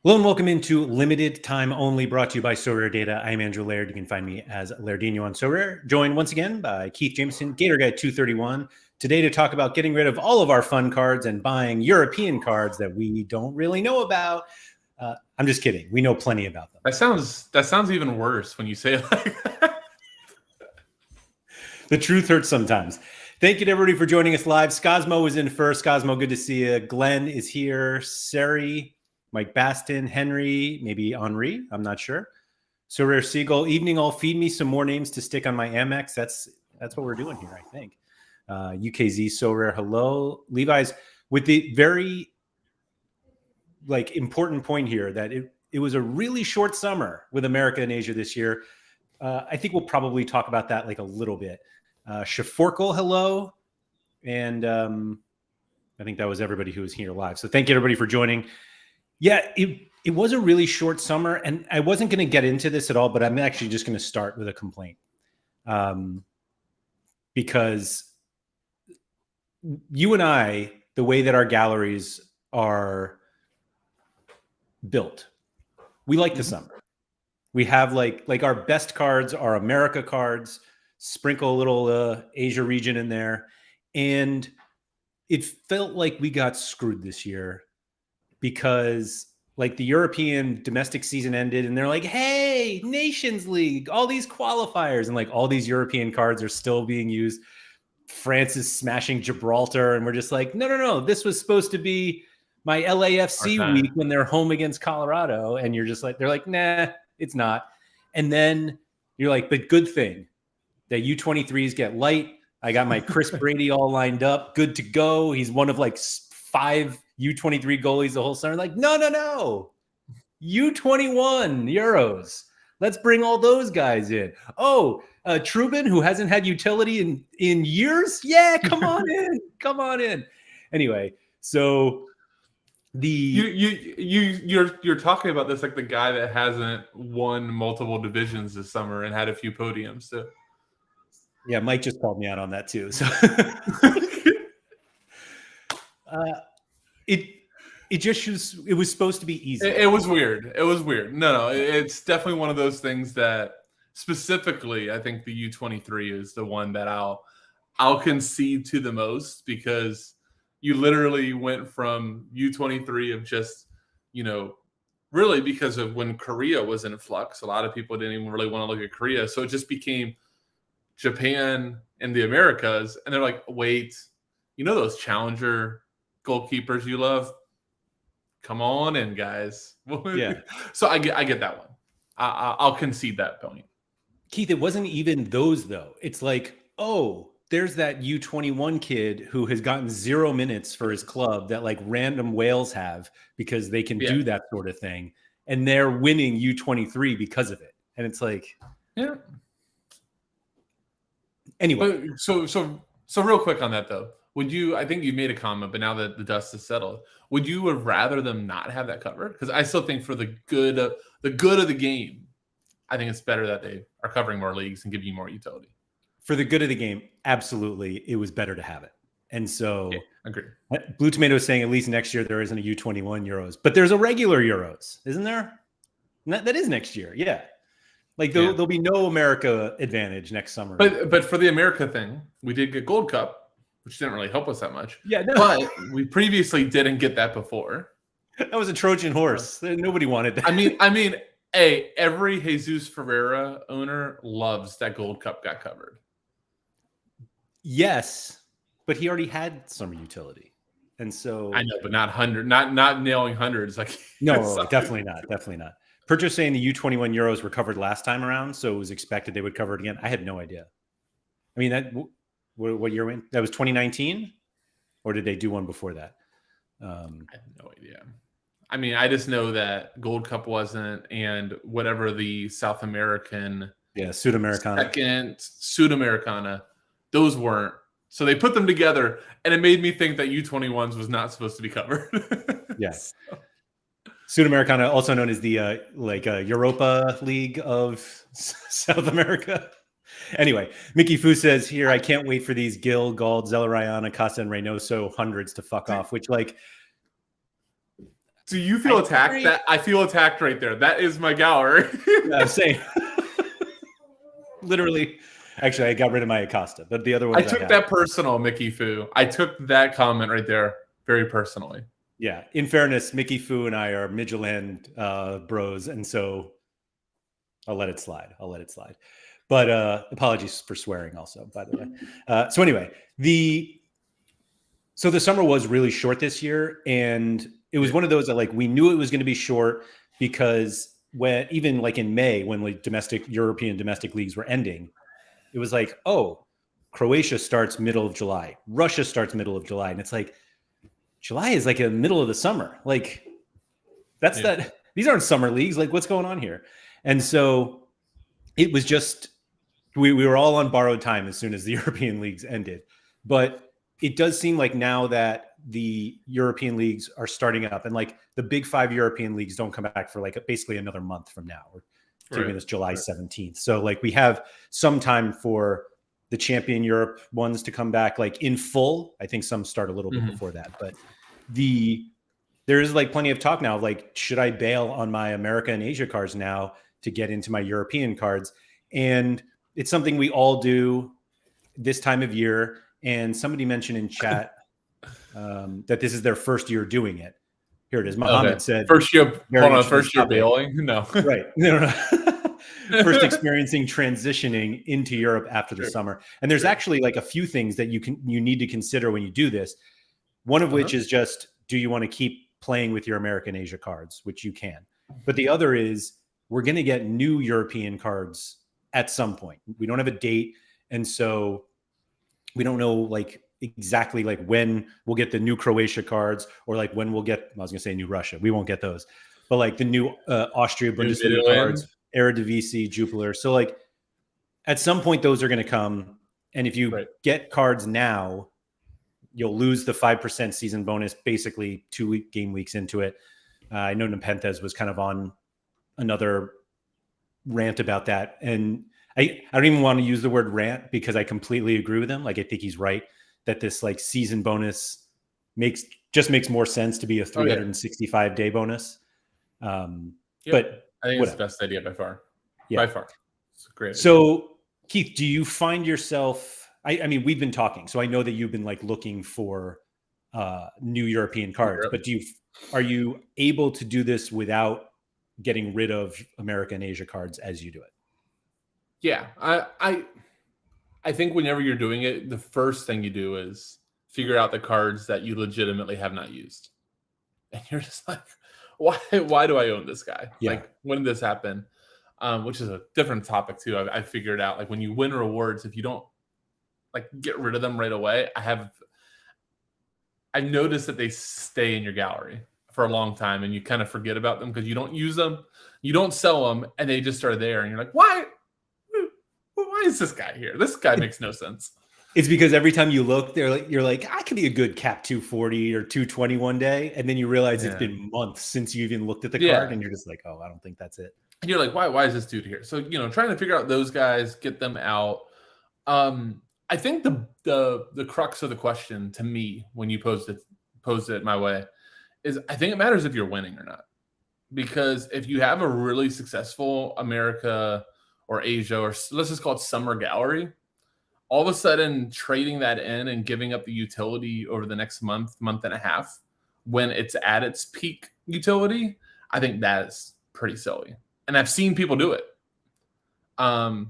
Hello and welcome into Limited Time Only, brought to you by Sorare Data. I'm Andrew Laird. You can find me as Lairdinho on Sorare. Joined once again by Keith Jamison, Gator Guy 231, today to talk about getting rid of all of our fun cards and buying European cards that we don't really know about. I'm just kidding. We know plenty about them. That sounds even worse when you say it like that. The truth hurts sometimes. Thank you to everybody for joining us live. Scosmo is in first. Scosmo, good to see you. Glenn is here. Sari, Mike Baston, Henry, maybe Henri, I'm not sure. So Rare Seagull, evening all, feed me some more names to stick on my Amex. That's what we're doing here, I think. UKZ, So Rare, hello. Levi's, with the very important point here that it was a really short summer with America and Asia this year. I think we'll probably talk about that a little bit. Shaforkle, hello. And I think that was everybody who was here live. So thank you everybody for joining. Yeah, it was a really short summer, and I wasn't going to get into this at all, but I'm actually just going to start with a complaint. Because you and I, the way that our galleries are built, we like the summer. We have like our best cards are America cards, sprinkle a little Asia region in there. And it felt like we got screwed this year because the European domestic season ended and they're like, hey, Nations League, all these qualifiers, and all these European cards are still being used. France is smashing Gibraltar, and we're just like, no, this was supposed to be my LAFC week when they're home against Colorado. And you're just like, they're like, nah, it's not. And then you're like, but good thing that U23s get light. I got my Chris Brady all lined up, good to go. He's one of 5 U23 goalies the whole summer. No. U21 Euros. Let's bring all those guys in. Oh, Trubin, who hasn't had utility in years. Yeah, come on in. Anyway, so you're talking about this like the guy that hasn't won multiple divisions this summer and had a few podiums. So. Yeah, Mike just called me out on that too. So it was supposed to be easy. It was weird. No, it's definitely one of those things that specifically I think the U23 is the one that I'll concede to the most, because you literally went from U23 of just, really because of when Korea was in flux, a lot of people didn't even really want to look at Korea. So it just became Japan and the Americas. And they're like, wait, those challenger goalkeepers you love? Come on in, guys. Yeah. So I get that one. I'll concede that point. Keith, it wasn't even those, though. It's like, oh, there's that U21 kid who has gotten 0 minutes for his club that random whales have because they can do that sort of thing. And they're winning U23 because of it. And it's like, yeah. Anyway. So real quick on that, though. I think you made a comment, but now that the dust is settled, would you have rather them not have that covered? Because I still think for the good of the game, I think it's better that they are covering more leagues and give you more utility. For the good of the game, absolutely, it was better to have it. And so, agree. Blue Tomato is saying at least next year there isn't a U21 Euros, but there's a regular Euros, isn't there? That is next year, yeah. There'll be no America advantage next summer. But for the America thing, we did get Gold Cup, which didn't really help us that much. Yeah, no. But we previously didn't get that before. That was a Trojan horse. Nobody wanted that. I mean, hey, every Jesus Ferreira owner loves that Gold Cup got covered. Yes, but he already had summer utility, and so I know, but not nailing hundreds. No, definitely not. Percho saying the U21 Euros were covered last time around, so it was expected they would cover it again. I had no idea. I mean, what year went? That was 2019, or did they do one before that? I have no idea. I mean, I just know that Gold Cup wasn't, and whatever the South American, Sudamericana, those weren't. So they put them together, and it made me think that U21s was not supposed to be covered. Yes. Sudamericana, also known as the Europa League of South America. Anyway, Mickey Fu says here, I can't wait for these Gil, Gald, Zellerayana, Casa, and Reynoso hundreds to fuck off, which Do you feel attacked? That I feel attacked right there. That is my gallery. Yeah, same. Literally. Actually, I got rid of my Acosta, but the other one I took that personal, Mickey Fu. I took that comment right there very personally. Yeah. In fairness, Mickey Fu and I are Midtjylland bros, and so I'll let it slide. But apologies for swearing also, by the way. So anyway, the summer was really short this year, and it was one of those that like we knew it was going to be short because when even like in May when like European domestic leagues were ending, it was like, oh, Croatia starts middle of July, Russia starts middle of July, and it's like July is like a middle of the summer. Like that's that. These aren't summer leagues. Like what's going on here? And so it was just we were all on borrowed time as soon as the European leagues ended. But it does seem like now that the European leagues are starting up and like the big 5 European leagues don't come back for like basically another month from now. We're taking this July 17th. So like we have some time for the Champion Europe ones to come back like in full. I think some start a little bit before that, but there is like plenty of talk now of like, should I bail on my America and Asia cards now to get into my European cards? And it's something we all do this time of year. And somebody mentioned in chat that this is their first year doing it. Here it is. Mohammed said first year bailing. No, right. No. First experiencing transitioning into Europe after the summer. And there's actually like a few things that you need to consider when you do this. One of which is just, do you want to keep playing with your American Asia cards, which you can. But the other is we're going to get new European cards at some point. We don't have a date. And so we don't know like exactly like when we'll get the new Croatia cards or like when we'll get, I was going to say new Russia. We won't get those, but like the new Austria Bundesliga cards, Eredivisie, Jupiler. So like at some point those are going to come. And if you get cards now, you'll lose the 5% season bonus, basically 2 game weeks into it. I know Nepenthes was kind of on another rant about that. And I don't even want to use the word rant because I completely agree with him. Like, I think he's right that this like season bonus makes more sense to be a 365 day bonus. But I think it's the best idea by far. Yeah. By far. It's great. So Keith, do you find yourself, I mean, we've been talking, so I know that you've been like looking for new European cards, but are you able to do this without getting rid of America and Asia cards as you do it? Yeah, I think whenever you're doing it, the first thing you do is figure out the cards that you legitimately have not used, and you're just like, why do I own this guy? Yeah. Like, when did this happen? Which is a different topic too. I figured out like when you win rewards, if you don't like get rid of them right away, I've noticed that they stay in your gallery for a long time, and you kind of forget about them because you don't use them, you don't sell them, and they just are there, and you're like, why is this guy here? This guy makes no sense. It's because every time you look, you're like, I could be a good cap 240 or 220 one day, and then you realize it's been months since you even looked at the card, and you're just like, oh, I don't think that's it. And you're like, why is this dude here? So trying to figure out those guys, get them out. I think the crux of the question to me when you posed it my way is I think it matters if you're winning or not. Because if you have a really successful America or Asia, or let's just call it summer gallery, all of a sudden trading that in and giving up the utility over the next month and a half when it's at its peak utility, I think that's pretty silly. And I've seen people do it.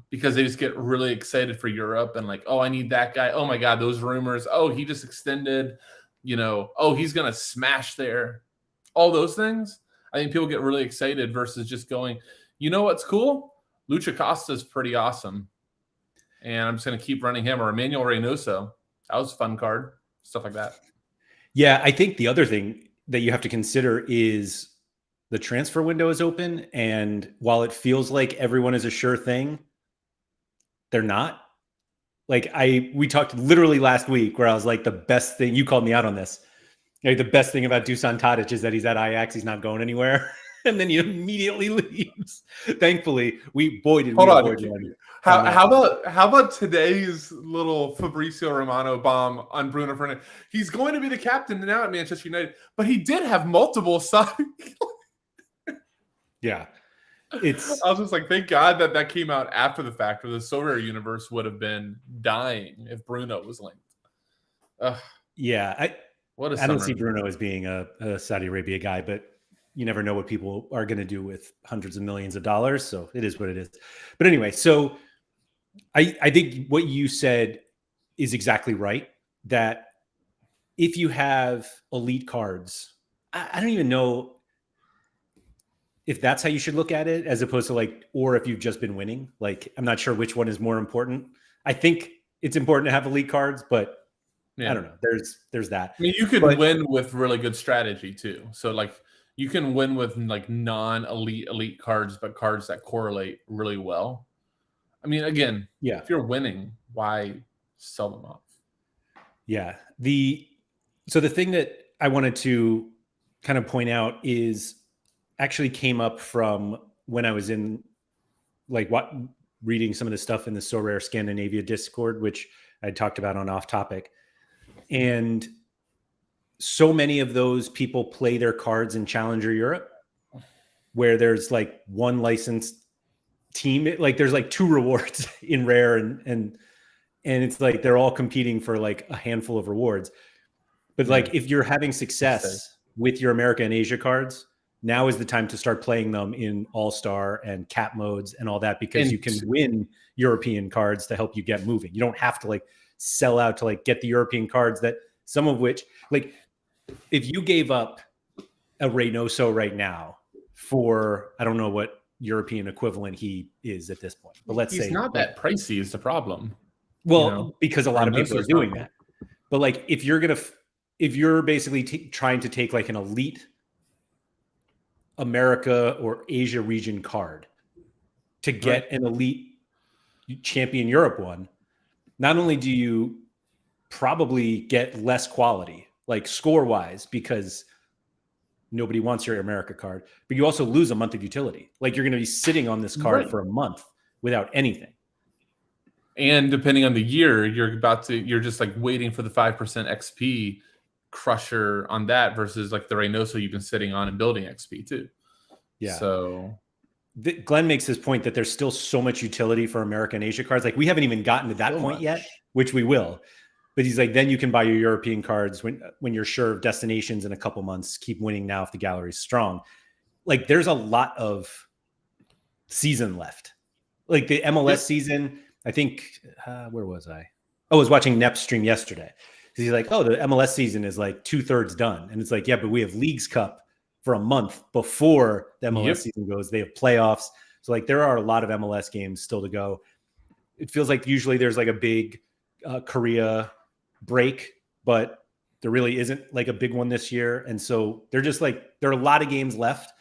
Because they just get really excited for Europe and like, oh, I need that guy. Oh my God, those rumors. Oh, he just extended, oh, he's going to smash there. All those things. I think people get really excited versus just going, what's cool? Lucha Costa is pretty awesome. And I'm just going to keep running him, or Emmanuel Reynoso. That was a fun card. Stuff like that. Yeah, I think the other thing that you have to consider is the transfer window is open, and while it feels like everyone is a sure thing, they're not. Like we talked literally last week where I was like, the best thing, you called me out on this. Like, the best thing about Dusan Tadic is that he's at Ajax. He's not going anywhere. and then he immediately leaves. Thankfully, we did Hold we on. avoid one. How about today's little Fabrizio Romano bomb on Bruno Fernandes? He's going to be the captain now at Manchester United, but he did have multiple sides. Yeah. I was just like, thank God that came out after the fact, or the Sorare universe would have been dying if Bruno was linked. Yeah, I don't see summer. Bruno as being a Saudi Arabia guy, but you never know what people are going to do with hundreds of millions of dollars. So it is what it is. But anyway, so I think what you said is exactly right. That if you have elite cards, I don't even know if that's how you should look at it, as opposed to like, or if you've just been winning. Like, I'm not sure which one is more important. I think it's important to have elite cards, but I don't know. There's that. I mean, you could win with really good strategy too. So like you can win with like elite cards, but cards that correlate really well. I mean, again, if you're winning, why sell them off? Yeah. So the thing that I wanted to kind of point out is actually came up from when I was in reading some of the stuff in the Sorare Scandinavia Discord, which I talked about on Off Topic. And so many of those people play their cards in Challenger Europe, where there's like one licensed team. Like there's like 2 rewards in Rare, and it's like they're all competing for like a handful of rewards. But like if you're having success with your America and Asia cards, now is the time to start playing them in All-Star and cap modes and all that, because you can win European cards to help you get moving. You don't have to like sell out to like get the European cards, that some of which, like if you gave up a Reynoso right now for, I don't know what European equivalent he is at this point, but let's say he's not that pricey is the problem. Well, because a lot of people are doing that. But like if you're basically trying to take like an elite America or Asia region card to get an elite champion Europe one, not only do you probably get less quality, like score wise, because nobody wants your America card, but you also lose a month of utility. Like you're going to be sitting on this card for a month without anything. And depending on the year, you're just like waiting for the 5% XP crusher on that versus like the Reynoso you've been sitting on and building XP too. Yeah. So Glenn makes this point that there's still so much utility for America and Asia cards. Like we haven't even gotten to that point yet, which we will. But he's like, then you can buy your European cards when you're sure of destinations in a couple months. Keep winning now if the gallery's strong. Like there's a lot of season left. Like the MLS season, I think, where was I? Oh, I was watching Nep's stream yesterday. He's like, oh, the MLS season is like 2/3 done. And it's like, yeah, but we have Leagues Cup for a month before the MLS season goes. They have playoffs. So like there are a lot of MLS games still to go. It feels like usually there's like a big Korea break, but there really isn't like a big one this year. And so they're just like, there are a lot of games left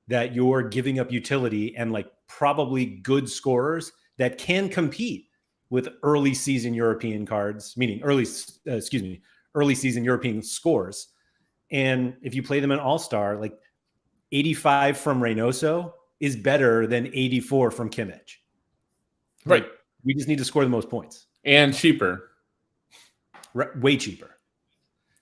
that you're giving up utility and like probably good scorers that can compete with early season European cards, meaning early season European scores. And if you play them in All-Star, like 85 from Reynoso is better than 84 from Kimmich. Right. Like, we just need to score the most points. And cheaper. Way cheaper.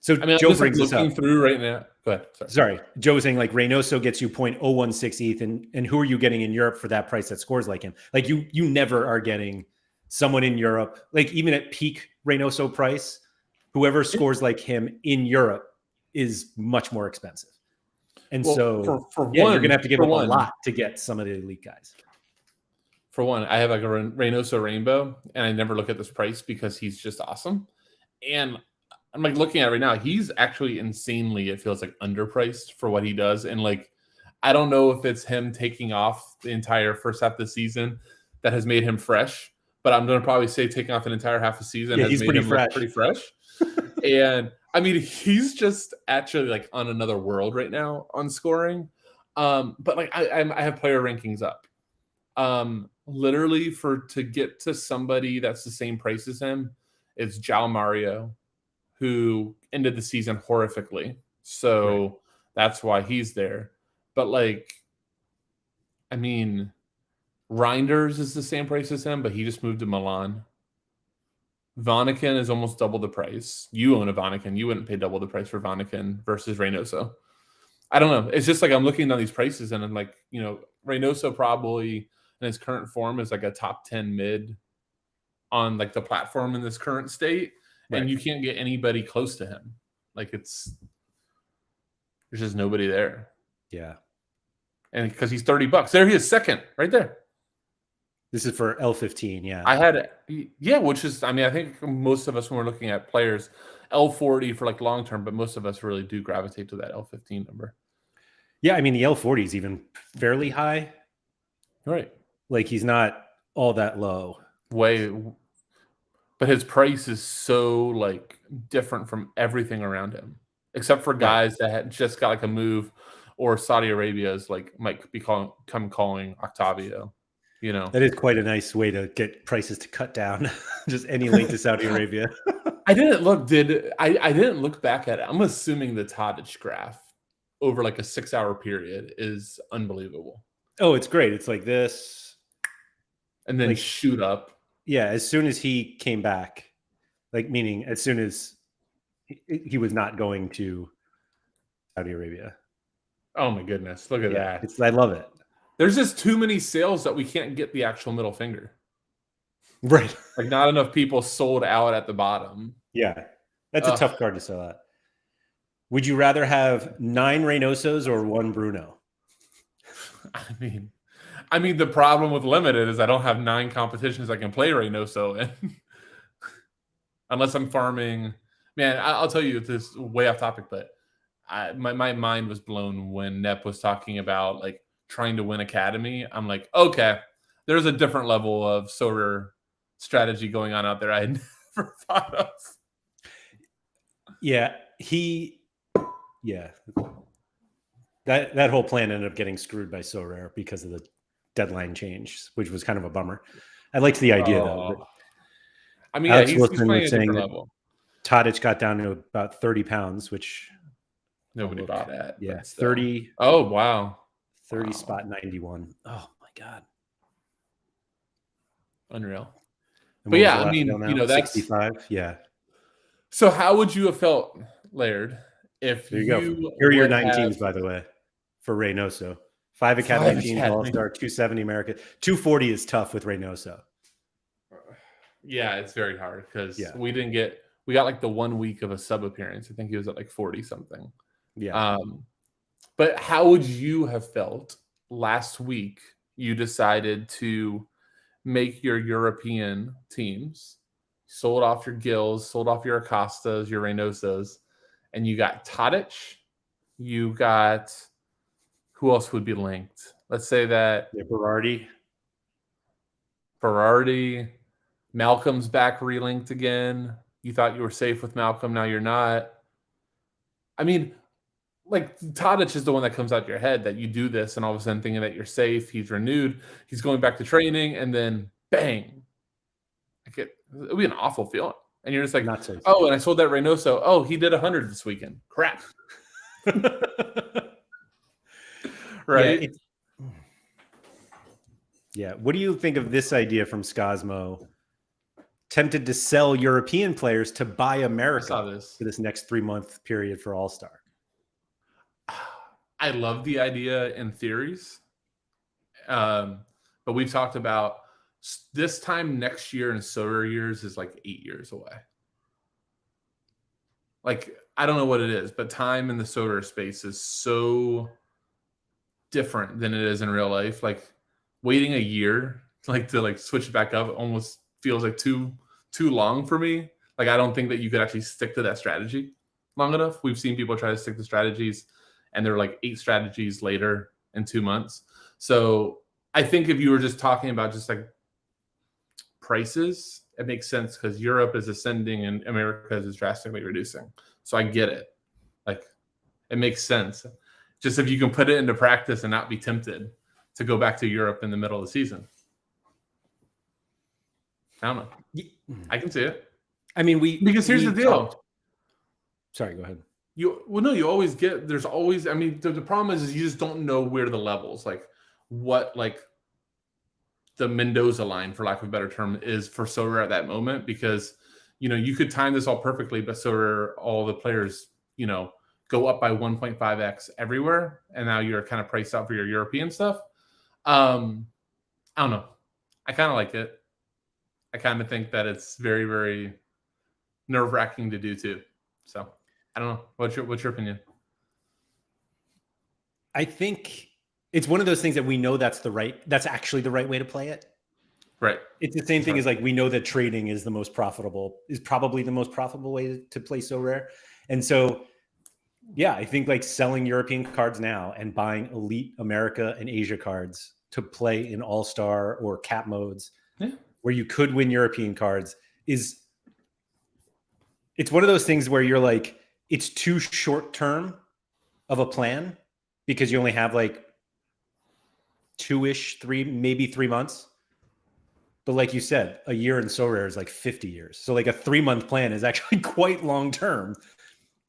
So I mean, Joe I'm just brings like looking this up. through right now. Go ahead. Sorry. Joe was saying like Reynoso gets you 0.016 ETH, and who are you getting in Europe for that price that scores like him? Like you never are getting someone in Europe, like even at peak Reynoso price, whoever scores like him in Europe is much more expensive. And so you're going to have to give up a lot to get some of the elite guys. For one, I have like a Reynoso Rainbow, and I never look at this price because he's just awesome. And I'm like looking at it right now. He's actually insanely, it feels like, underpriced for what he does. And like, I don't know if it's him taking off the entire first half of the season that has made him fresh, but I'm going to probably say taking off an entire half a season has made him look pretty fresh. And I mean, he's just actually like on another world right now on scoring. But like, I have player rankings up. Literally to get to somebody that's the same price as him, it's João Mario, who ended the season horrifically. So that's why he's there. But like I mean, Reinders is the same price as him, but he just moved to Milan. Vanaken is almost double the price. You own a Vanaken. You wouldn't pay double the price for Vanaken versus Reynoso. I don't know. It's just like I'm looking down these prices and I'm like, Reynoso probably in his current form is like a top 10 mid on like the platform in this current state. Right. And you can't get anybody close to him. Like there's just nobody there. Yeah. And because he's $30. There he is, second, right there. This is for L15, yeah. Which is, I think most of us, when we're looking at players, L40 for like long term, but most of us really do gravitate to that L15 number. Yeah, I mean, the L40 is even fairly high. Right. Like, he's not all that low. But his price is so like different from everything around him, except for guys that had just got like a move, or Saudi Arabia is like might be calling Octavio. That is quite a nice way to get prices to cut down. Just any link to Saudi Arabia. I didn't look back at it. I'm assuming the Tadic graph over like a 6-hour period is unbelievable. Oh, it's great. It's like this. And then shoot up. Yeah, as soon as he came back, like meaning as soon as he was not going to Saudi Arabia. Oh my goodness. Look at that. I love it. There's just too many sales that we can't get the actual middle finger. Right. Like not enough people sold out at the bottom. Yeah. That's a tough card to sell at. Would you rather have 9 Reynosos or 1 Bruno? I mean, the problem with limited is I don't have 9 competitions I can play Reynoso in. Unless I'm farming. Man, I'll tell you, this is way off topic, but my mind was blown when Nep was talking about like trying to win Academy. I'm like, okay, there's a different level of Sorare strategy going on out there I had never thought of. Yeah, that whole plan ended up getting screwed by Sorare because of the deadline change, which was kind of a bummer. I liked the idea though. I mean, Alex he's Wilson playing was a saying different that level. Tadic got down to about 30 pounds, which nobody bought at. Yeah, 30. Oh, wow. 30 spot 91. Oh my God. Unreal. And but yeah, I mean, that's 65. Yeah. So how would you have felt, Laird, if there you go. Here are your 9 teams, by the way, for Reynoso. 5 Academy teams, All-Star, 270 America. 240 is tough with Reynoso. Yeah, it's very hard because we got like the 1 week of a sub appearance. I think he was at like 40 something. Yeah. But how would you have felt last week you decided to make your European teams, sold off your Gills, sold off your Acostas, your Reynosos, and you got Tadic, you got who else would be linked? Let's say that Berardi, Malcolm's back relinked again. You thought you were safe with Malcolm, now you're not. I mean, like Tadic is the one that comes out your head that you do this and all of a sudden thinking that you're safe, he's renewed, he's going back to training, and then bang. Like it would be an awful feeling. And you're just like, not safe. Oh, and I sold that Reynoso. Oh, he did 100 this weekend. Crap. Right? Yeah. What do you think of this idea from Scosmo? Tempted to sell European players to buy America for this next 3-month period for All-Star. I love the idea in theories. But we've talked about this time next year in Sorare years is like 8 years away. Like, I don't know what it is, but time in the Sorare space is so different than it is in real life. Like waiting a year to switch it back up almost feels like too long for me. Like, I don't think that you could actually stick to that strategy long enough. We've seen people try to stick to strategies and they're like 8 strategies later in 2 months. So I think if you were just talking about just like prices, it makes sense because Europe is ascending and America is drastically reducing. So I get it. Like, it makes sense. Just if you can put it into practice and not be tempted to go back to Europe in the middle of the season. I don't know. I can see it. I mean, because here's the deal. Sorry, go ahead. You always get, there's always, I mean, the problem is you just don't know where the levels, like what like the Mendoza line, for lack of a better term, is for Sorare at that moment, because you could time this all perfectly, but Sorare, all the players, go up by 1.5x everywhere, and now you're kind of priced out for your European stuff. I don't know. I kind of like it. I kind of think that it's very, very nerve-wracking to do too. So I don't know. What's your opinion? I think it's one of those things that we know that's actually the right way to play it. Right. It's the same thing as like, we know that trading is probably the most profitable way to play Sorare. And so, yeah, I think like selling European cards now and buying elite America and Asia cards to play in all-star or cap modes, where you could win European cards, it's one of those things where you're like, it's too short term of a plan, because you only have like 3 months. But like you said, a year in Sorare is like 50 years. So like a 3-month plan is actually quite long term.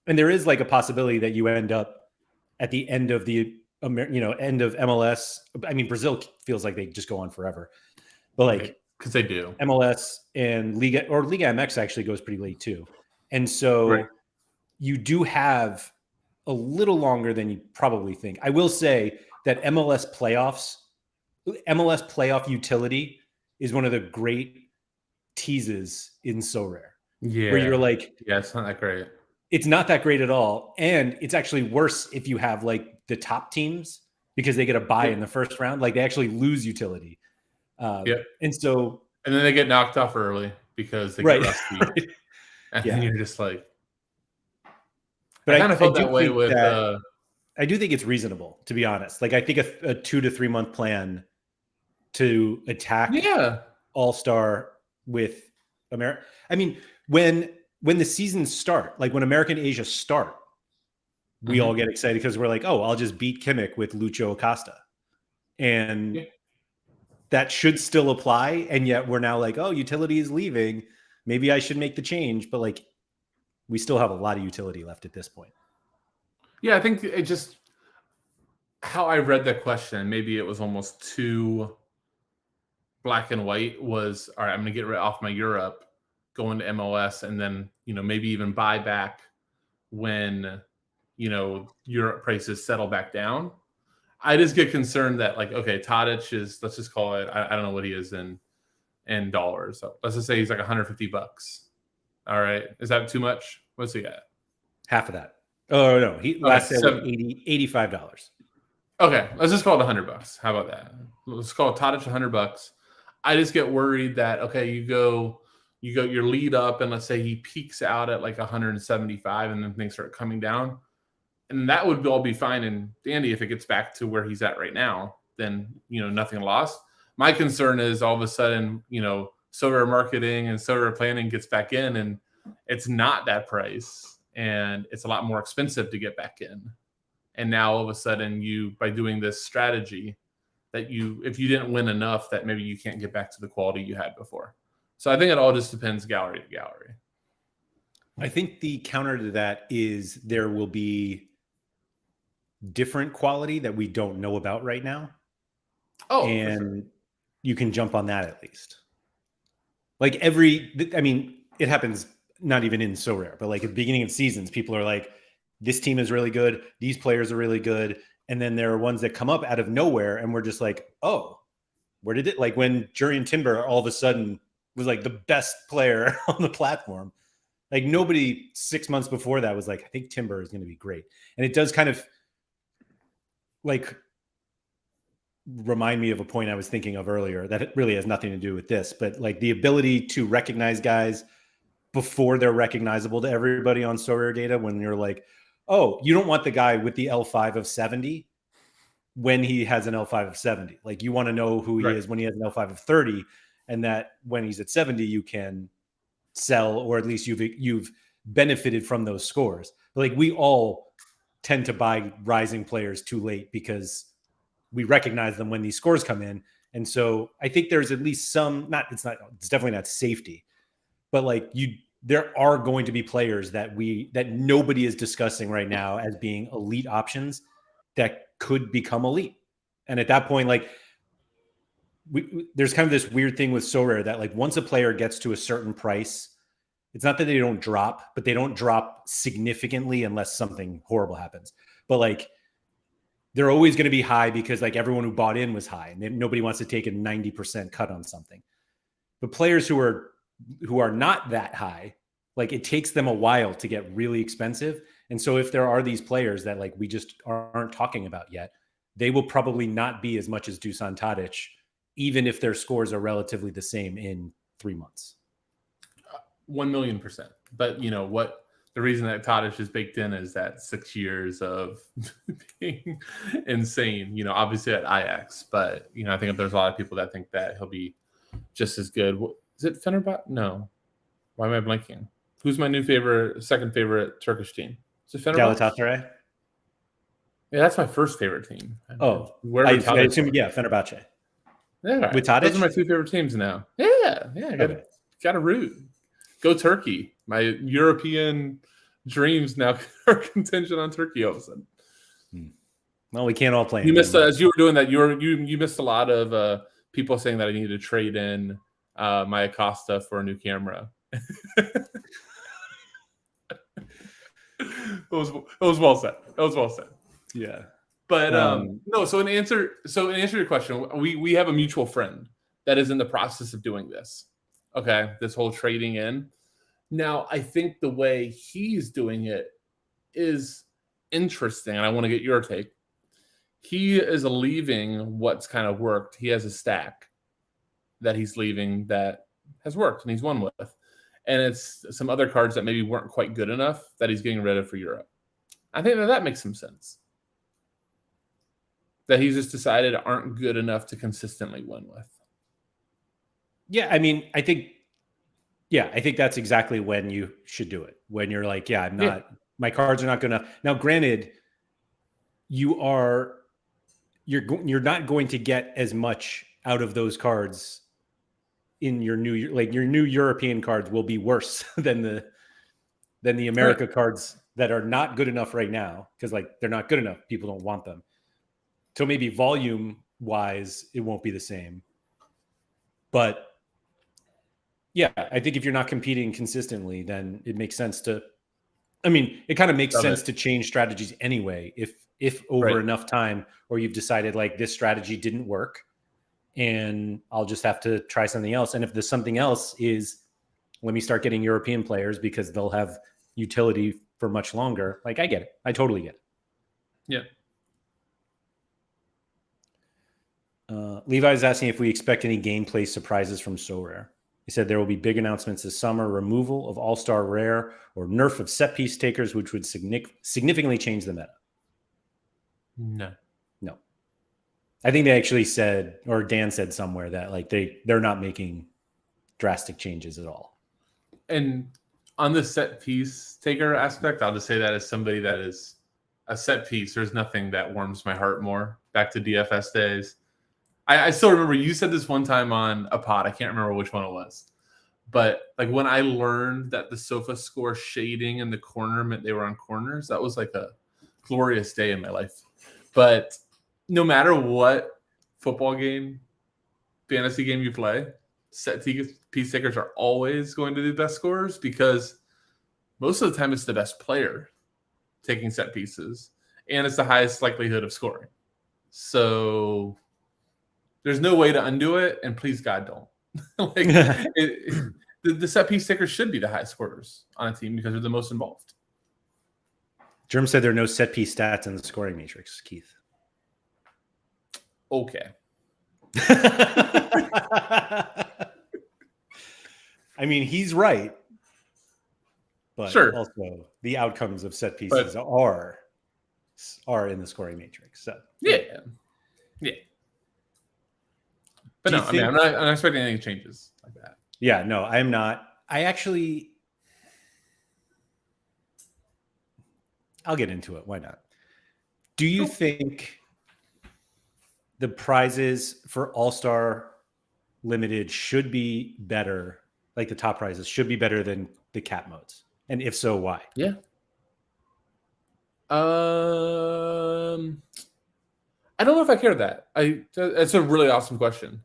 And there is like a possibility that you end up at the end of end of MLS. I mean, Brazil feels like they just go on forever. But like, because they do. MLS and Liga MX actually goes pretty late too. And so you do have a little longer than you probably think. I will say that MLS playoff utility is one of the great teases in Sorare. Yeah. Where you're like, yeah, it's not that great. It's not that great at all. And it's actually worse if you have like the top teams, because they get a bye in the first round. Like, they actually lose utility. And then they get knocked off early because they get rusty. And then you're just like, but I kind of felt that way with. I do think it's reasonable, to be honest. Like, I think a 2 to 3 month plan to attack All-Star with America. I mean, when the seasons start, like when American Asia start, we all get excited because we're like, oh, I'll just beat Kimmich with Lucho Acosta. And that should still apply. And yet we're now like, oh, utility is leaving. Maybe I should make the change. But like, we still have a lot of utility left at this point. Yeah, I think it just, how I read that question, maybe it was almost too black and white, was, all right, I'm going to get rid off my Europe, go into MLS, and then, maybe even buy back when, Europe prices settle back down. I just get concerned that, like, okay, Tadic is, let's just call it, I don't know what he is in dollars. So let's just say he's like $150. All right. Is that too much? What's he at? Half of that. Oh, no. He last said $85. Okay. Let's just call it $100. How about that? Let's call Tadic $100. I just get worried that, okay, you go your lead up, and let's say he peaks out at like 175, and then things start coming down. And that would all be fine and dandy if it gets back to where he's at right now. Then, nothing lost. My concern is all of a sudden, Sorare marketing and Sorare planning gets back in, and it's not that price, and it's a lot more expensive to get back in. And now all of a sudden, by doing this strategy, that if you didn't win enough, that maybe you can't get back to the quality you had before. So I think it all just depends gallery to gallery. I think the counter to that is there will be different quality that we don't know about right now. Oh, and you can jump on that at least. Like it happens not even in Sorare, but like at the beginning of seasons, people are like, this team is really good. These players are really good. And then there are ones that come up out of nowhere, and we're just like, oh, where did it? Like when Jurrien Timber all of a sudden was like the best player on the platform. Like nobody 6 months before that was like, I think Timber is going to be great. And it does kind of like remind me of a point I was thinking of earlier that it really has nothing to do with this, but like the ability to recognize guys before they're recognizable to everybody on Sorare data, when you're like, oh, you don't want the guy with the L5 of 70 when he has an L5 of 70. Like you want to know who he is when he has an L5 of 30, and that when he's at 70, you can sell, or at least you've benefited from those scores. But like we all tend to buy rising players too late because we recognize them when these scores come in. And so I think there's at least it's definitely not safety, but like there are going to be players that nobody is discussing right now as being elite options that could become elite. And at that point, like there's kind of this weird thing with Sorare that like once a player gets to a certain price, it's not that they don't drop, but they don't drop significantly unless something horrible happens. But like they're always going to be high because like everyone who bought in was high, and nobody wants to take a 90% cut on something. But players who are not that high, like it takes them a while to get really expensive. And so if there are these players that like we just aren't talking about yet, they will probably not be as much as Dusan Tadic, even if their scores are relatively the same in 3 months. 1,000,000%. But you know what? The reason that Tadic is baked in is that 6 years of being insane. You know, obviously at Ajax, but you know, I think there's a lot of people that think that he'll be just as good. Is it Fenerbahce? No. Why am I blanking? Who's my second favorite Turkish team? Is it Fenerbahce? Galatasaray? Yeah, that's my first favorite team. Oh, I assume, yeah, Fenerbahce. Yeah, right. With Tadic? Those are my two favorite teams now. Yeah. Got to root. Go Turkey. My European dreams now are contingent on Turkey all of a sudden. Well, we can't all play. You missed as you were doing that. You missed a lot of people saying that I needed to trade in my Acosta for a new camera. It was well said. It was well said. Yeah. But no. So in answer to your question, we have a mutual friend that is in the process of doing this. Okay, this whole trading in. Now, I think the way he's doing it is interesting, and I want to get your take. He is leaving what's kind of worked. He has a stack that he's leaving that has worked and he's won with. And it's some other cards that maybe weren't quite good enough that he's getting rid of for Europe. I think that makes some sense. That he's just decided aren't good enough to consistently win with. Yeah, I mean, I think that's exactly when you should do it. When you're like, my cards are not good enough. Now, granted, you're not going to get as much out of those cards in your new European cards will be worse than the America cards that are not good enough right now, because like they're not good enough. People don't want them. So maybe volume wise, it won't be the same. But yeah, I think if you're not competing consistently, then it makes sense it kind of makes sense to change strategies anyway. If over enough time, or you've decided like this strategy didn't work and I'll just have to try something else. And if there's something else is, let me start getting European players because they'll have utility for much longer. Like I get it. I totally get it. Yeah. Levi is asking if we expect any gameplay surprises from Sorare. He said there will be big announcements this summer, removal of all-star rare or nerf of set piece takers, which would significantly change the meta. No. I think they actually said, or Dan said somewhere, that like they're not making drastic changes at all. And on the set piece taker aspect, I'll just say that as somebody that is a set piece, there's nothing that warms my heart more. Back to DFS days. I still remember you said this one time on a pod. I can't remember which one it was. But like when I learned that the sofa score shading in the corner meant they were on corners, that was like a glorious day in my life. But no matter what football game, fantasy game you play, set piece takers are always going to be the best scorers because most of the time it's the best player taking set pieces and it's the highest likelihood of scoring. So there's no way to undo it, and please God don't. The set piece takers should be the highest scorers on a team because they're the most involved. Germ said there are no set piece stats in the scoring matrix, Keith. Okay. I mean, he's right. But sure. Also the outcomes of set pieces are in the scoring matrix. So yeah. But no, I'm not expecting any changes like that. Yeah, no, I'm not. I'll get into it. Why not? Do you think the prizes for All-Star Limited should be better, like the top prizes should be better than the cap modes? And if so, why? Yeah. I don't know if I care that. It's a really awesome question.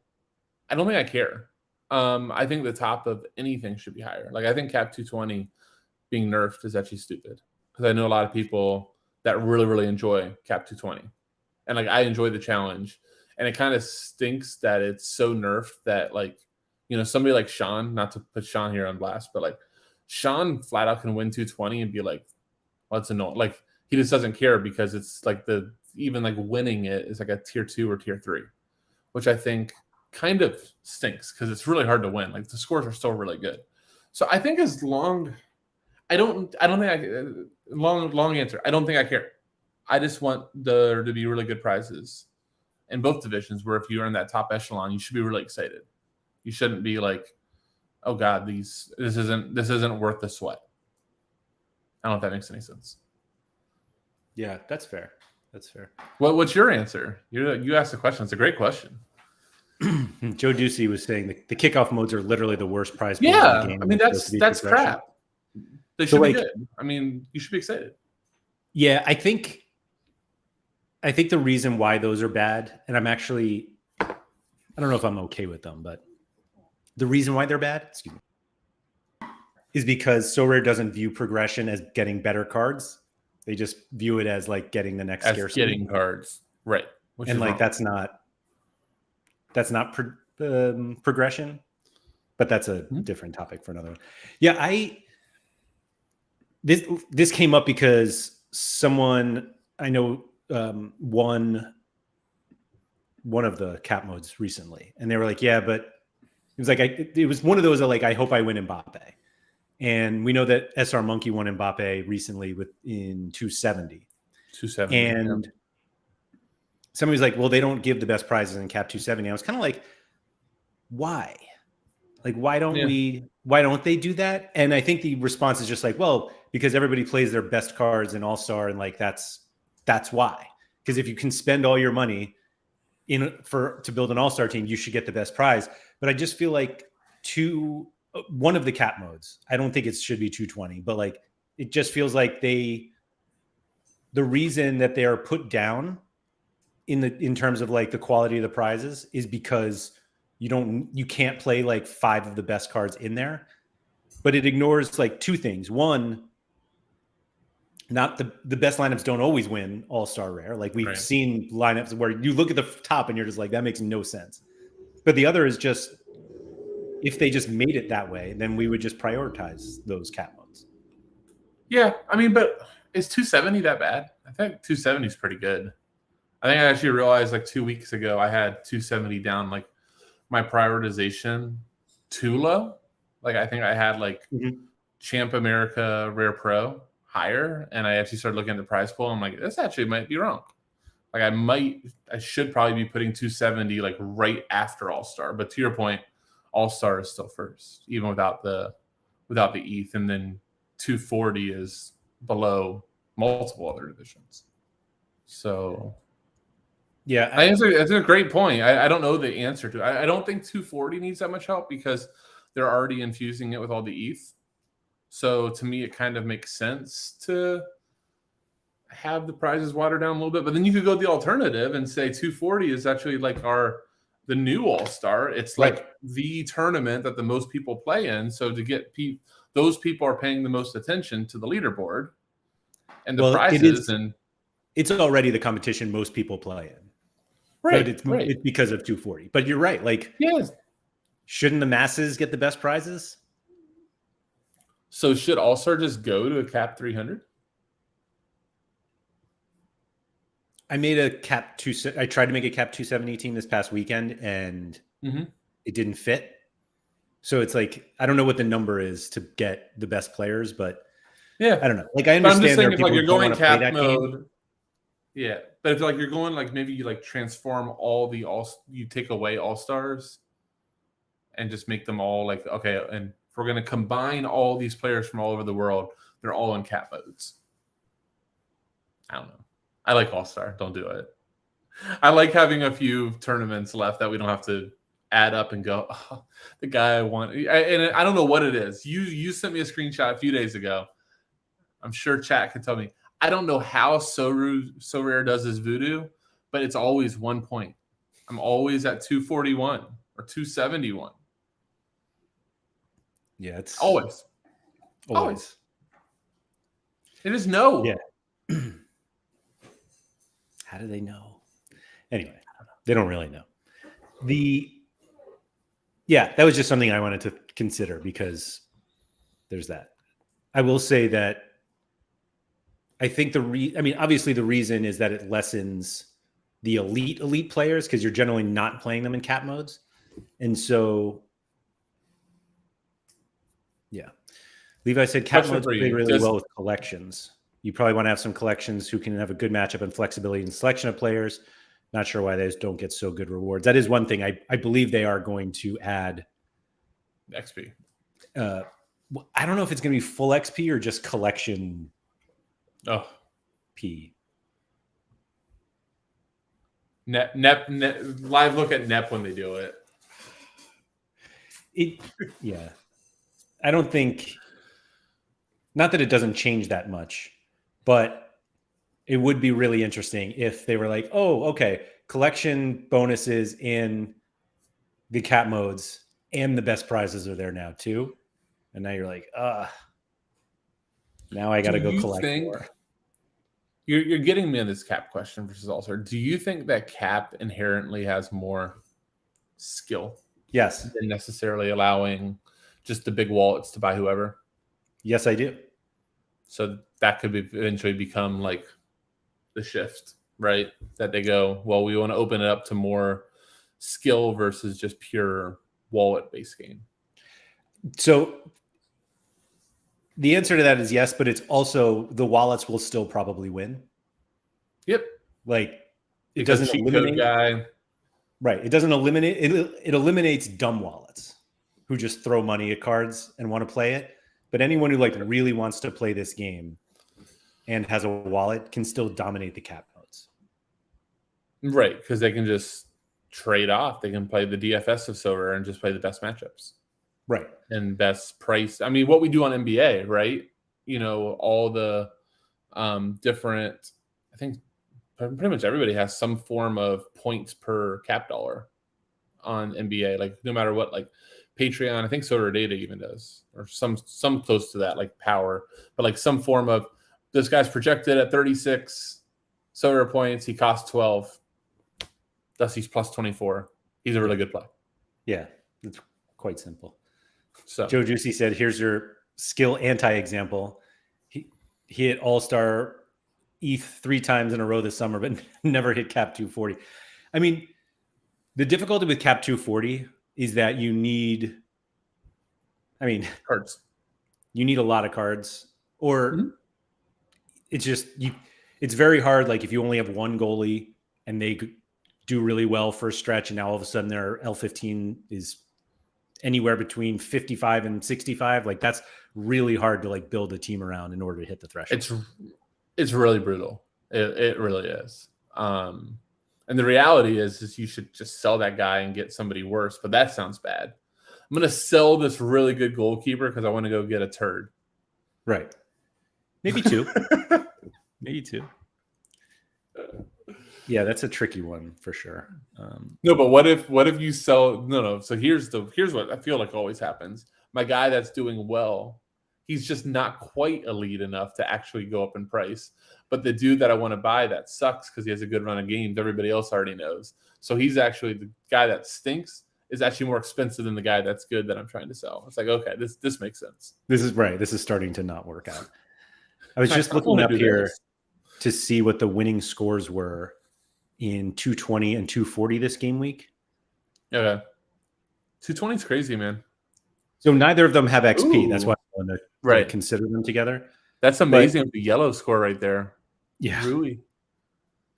I don't think I care. I think the top of anything should be higher. Like I think Cap 220 being nerfed is actually stupid because I know a lot of people that really, really enjoy Cap 220, and like I enjoy the challenge, and it kind of stinks that it's so nerfed that like somebody like Sean, not to put Sean here on blast, but like Sean flat out can win 220 and be like, well, it's annoying. Like he just doesn't care because it's like even like winning it is like a tier 2 or tier 3, which I think kind of stinks because it's really hard to win. Like the scores are still really good. So I think as long I don't think long answer. I don't think I care. I just want there to be really good prizes in both divisions where if you're in that top echelon, you should be really excited. You shouldn't be like, oh God, this isn't worth the sweat. I don't know if that makes any sense. Yeah, that's fair. That's fair. What's your answer? You asked the question. It's a great question. Joe Ducey was saying the kickoff modes are literally the worst prize pools Yeah, in the game. I mean that's crap. They should be good. I mean, you should be excited. Yeah, I think the reason why those are bad, and I don't know if I'm okay with them, but the reason why they're bad, is because Sorare doesn't view progression as getting better cards. They just view it as like getting the next scarcity. Getting cards, right? And like that's not progression, but that's a different topic for another one. Yeah, this came up because someone I know won one of the cap modes recently, and they were like, "Yeah, but it was like it was one of those that like I hope I win Mbappe." And we know that SR Monkey won Mbappe recently in 270. 270. And somebody was like, well, they don't give the best prizes in Cap 270. I was kind of like, why? Like, why don't they do that? And I think the response is just like, well, because everybody plays their best cards in All-Star, and like that's why. Because if you can spend all your money to build an All-Star team, you should get the best prize. But I just feel like one of the cap modes, I don't think it should be 220, but like it just feels like the reason that they are put down in terms of like the quality of the prizes is because you can't play like 5 of the best cards in there. But it ignores like 2 things. One, not the best lineups don't always win All-Star Rare. Like we've seen lineups where you look at the top and you're just like, that makes no sense. But the other is just, if they just made it that way, then we would just prioritize those cap modes. Yeah, I mean, but is 270 that bad? I think 270 is pretty good. I think I actually realized like 2 weeks ago I had 270 down, like my prioritization too low. Like I think I had like Champ America Rare Pro higher, and I actually started looking at the prize pool. I'm like, this actually might be wrong. Like I should probably be putting 270 like right after All-Star. But to your point, All-Star is still first, even without the ETH, and then 240 is below multiple other divisions. So yeah, it's a great point. I don't know the answer to it. I don't think 240 needs that much help because they're already infusing it with all the ETH. So to me, it kind of makes sense to have the prizes watered down a little bit. But then you could go the alternative and say 240 is actually like the new All-Star. It's like the tournament that the most people play in. So to get those people are paying the most attention to the leaderboard and the prizes. It's already the competition most people play in. Right. It's because of 240. But you're right. Like, shouldn't the masses get the best prizes? So should All-Star just go to a cap 300? I made a cap I tried to make a cap 270 team this past weekend, and it didn't fit. So it's like, I don't know what the number is to get the best players, but I don't know. Like I understand. I'm just saying, if like you're going cap mode, but if like you're going like maybe you like transform you take away All-Stars and just make them all like, okay, and if we're going to combine all these players from all over the world, they're all in cap modes. I don't know. I like All-Star. Don't do it. I like having a few tournaments left that we don't have to add up and go, oh, the guy I want. And I don't know what it is. You sent me a screenshot a few days ago. I'm sure chat can tell me. I don't know how So Rare does his voodoo, but it's always 1 point. I'm always at 241 or 271. Yeah, it's Always. They just know. Yeah. How do they know? Anyway, they don't really know. That was just something I wanted to consider because there's that. I will say that I think obviously the reason is that it lessens the elite players because you're generally not playing them in cap modes. And so, yeah. Levi said cap modes play really well with collections. You probably want to have some collections who can have a good matchup and flexibility in selection of players. Not sure why those don't get so good rewards. That is one thing. I believe they are going to add XP. I don't know if it's going to be full XP or just collection P. Nep, live look at Nep when they do it. Yeah. I don't think, not that it doesn't change that much, but it would be really interesting if they were like, oh, okay, collection bonuses in the cap modes and the best prizes are there now too. And now you're like, now I got to go collect more. You're getting me on this cap question versus All-Star. Do you think that cap inherently has more skill? Yes. Than necessarily allowing just the big wallets to buy whoever? Yes, I do. So that could eventually become like the shift, right? That they go, well, we want to open it up to more skill versus just pure wallet-based game. So the answer to that is yes, but it's also the wallets will still probably win. Yep. Like it doesn't eliminate guy. Right. It doesn't eliminate it eliminates dumb wallets who just throw money at cards and want to play it. But anyone who like really wants to play this game and has a wallet can still dominate the cap modes. Right, because they can just trade off. They can play the DFS of Sorare and just play the best matchups. Right. And best price. I mean, what we do on NBA, right? You know, all the different, I think pretty much everybody has some form of points per cap dollar on NBA. Like no matter what, like Patreon, I think Sorare Data even does, or some close to that, like Power, but like some form of this guy's projected at 36 Sorare points. He costs 12. Thus he's plus 24. He's a really good play. Yeah, it's quite simple. So Joe Juicy said, here's your skill anti-example. He hit all-star ETH 3 times in a row this summer, but never hit cap 240. I mean, the difficulty with cap 240 is that you need, cards. You need a lot of cards, or it's just, it's very hard. Like if you only have one goalie and they do really well for a stretch and now all of a sudden their L15 is anywhere between 55 and 65, like that's really hard to like build a team around in order to hit the threshold. It's really brutal. It really is. And the reality is you should just sell that guy and get somebody worse, but that sounds bad. I'm going to sell this really good goalkeeper because I want to go get a turd. Right. Maybe 2. Maybe 2. Yeah, that's a tricky one for sure. No, but what if you sell? No. So here's what I feel like always happens. My guy that's doing well, he's just not quite elite enough to actually go up in price. But the dude that I want to buy that sucks because he has a good run of games. Everybody else already knows. So he's actually the guy that stinks is actually more expensive than the guy that's good that I'm trying to sell. It's like, okay, this makes sense. This is right. This is starting to not work out. I was just looking up here to see what the winning scores were in 220 and 240 this game week. Okay. 220 is crazy, man. So neither of them have XP. Ooh. That's why I want to consider them together. That's amazing. But the yellow score right there. Yeah. Really?